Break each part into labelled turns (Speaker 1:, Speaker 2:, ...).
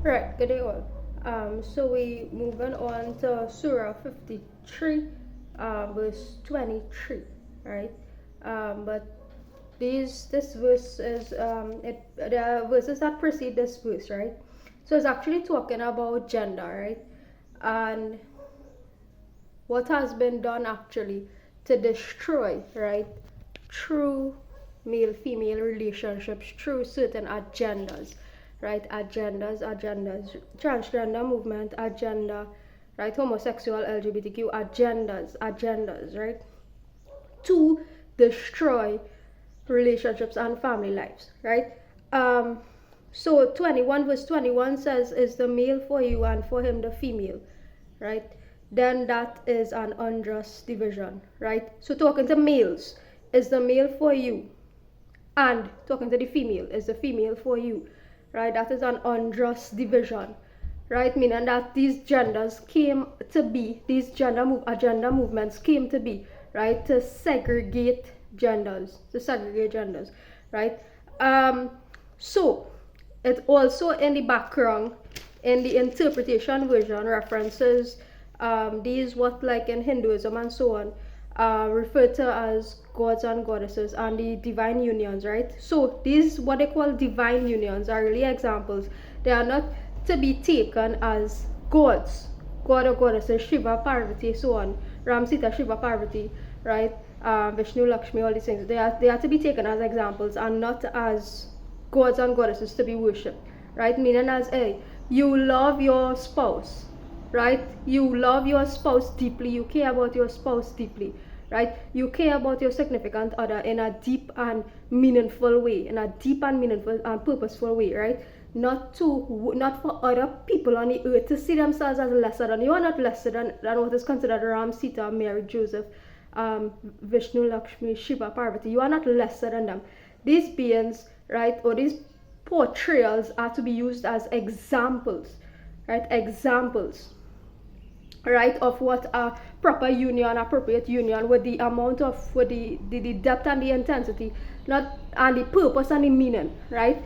Speaker 1: Right, good day all. So we moving on to Surah 53, verse 23, right? But this verse is the verses that precede this verse, right? So it's actually talking about gender, right? And what has been done actually to destroy, right, true male female relationships through certain agendas, right? Agendas, transgender movement agenda, right? Homosexual, LGBTQ agendas, right? To destroy relationships and family lives, right? Um, so 21 verse 21 says, "Is the male for you and for him the female," right? Then that is an unjust division, right? So talking to males, is the male for you, and talking to the female, is the female for you, right? That is an unjust division, right? Meaning that these genders came to be, these agenda movements came to be, right? To segregate genders, right? So it also in the background, in the interpretation version, references these what like in Hinduism and so on, referred to as gods and goddesses and the divine unions, right? So these what they call divine unions are really examples. They are not to be taken as gods, god or goddesses, Shiva, Parvati, so on, Ram, Sita, Shiva, Parvati, right? Vishnu, Lakshmi, all these things. They are to be taken as examples and not as gods and goddesses to be worshipped, right? Meaning as a, you love your spouse, right? You love your spouse deeply, you care about your spouse deeply, right? You care about your significant other in a deep and meaningful way, in a deep and meaningful and purposeful way, right? Not for other people on the earth to see themselves as lesser than you. Are not lesser than what is considered Ram, Sita, Mary, Joseph, Vishnu, Lakshmi, Shiva, Parvati. You are not lesser than them. These beings, right, or these portrayals are to be used as examples, right? Examples, right, of what a proper union, appropriate union, with the amount of, with the depth and the intensity, not and the purpose and the meaning, right?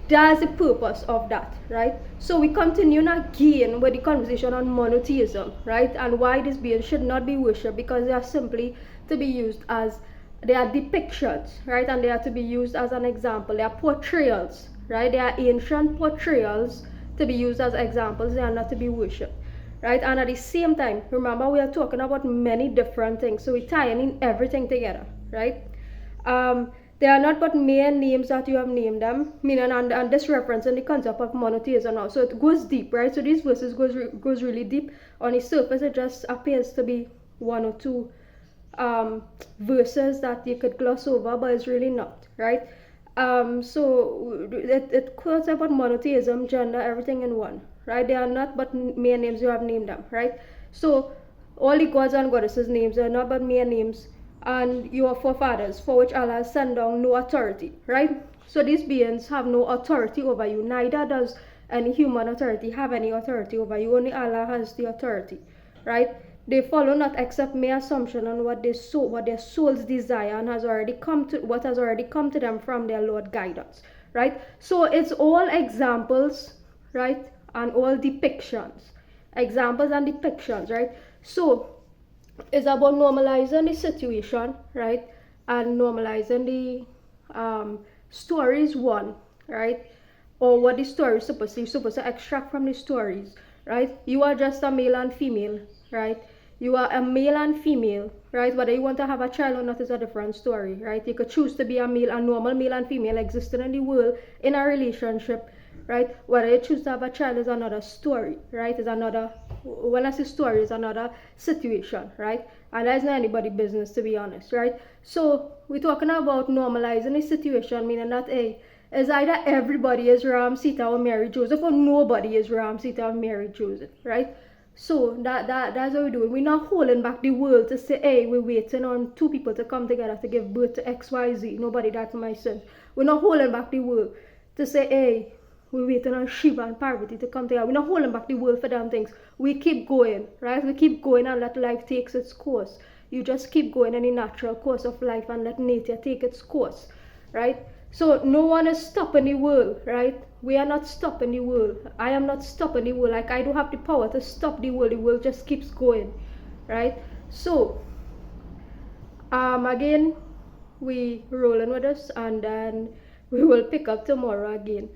Speaker 1: That's the purpose of that, right? So we continue again with the conversation on monotheism, right? And why these beings should not be worshipped, because they are simply to be used as, they are depictions, right? And they are to be used as an example. They are portrayals, right? They are ancient portrayals to be used as examples. They are not to be worshipped, right? And at the same time, remember, we are talking about many different things, so we're tying in everything together, right? They are not but mere names that you have named them, meaning, and this reference in the concept of monotheism now. So it goes deep, right? So these verses goes really deep. On the surface, it just appears to be one or two verses that you could gloss over, but it's really not, right? So it quotes about monotheism, gender, everything in one, right? They are not but mere names you have named them, right? So all the gods and goddesses names are not but mere names, and your forefathers, for which Allah has sent down no authority, right? So these beings have no authority over you, neither does any human authority have any authority over you. Only Allah has the authority, right? They follow not except mere assumption on what their souls desire, and has already come to them from their Lord guidance, right? So it's all examples, right, and all depictions, examples and depictions, right? So it's about normalizing the situation, right, and normalizing the stories, one, right, or what the story is supposed to extract from the stories, right? You are just a male and female, right? You are a male and female, right? Whether you want to have a child or not is a different story, right? You could choose to be a normal male and female existing in the world in a relationship, right? Whether you choose to have a child is another story, right? Is another, when I say story, is another situation, right? And that's not anybody's business, to be honest, right? So we're talking about normalizing a situation, meaning that is either everybody is Ram, Sita, or Mary, Joseph, or nobody is Ram, Sita, or Mary, Joseph, right? So that's what we're doing. We're not holding back the world to say, hey, we're waiting on two people to come together to give birth to XYZ. Nobody, that's my sense. We're not holding back the world to say, hey, we're waiting on Shiva and Parvati to come together. We're not holding back the world for them things. We keep going, right? We keep going and let life take its course. You just keep going in the natural course of life and let nature take its course, right? So no one is stopping the world, right, we are not stopping the world. I am not stopping the world. Like, I don't have the power to stop the world. The world just keeps going, right? So again, we rolling with us, and then we will pick up tomorrow again.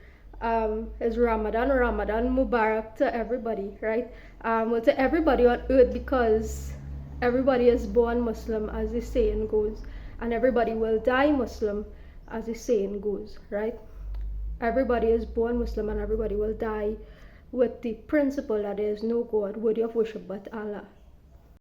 Speaker 1: It's Ramadan Mubarak to everybody, right? Well, to everybody on earth, because everybody is born Muslim, as the saying goes, and everybody will die Muslim, as the saying goes, right? Everybody is born Muslim and everybody will die with the principle that there is no God worthy of worship but Allah.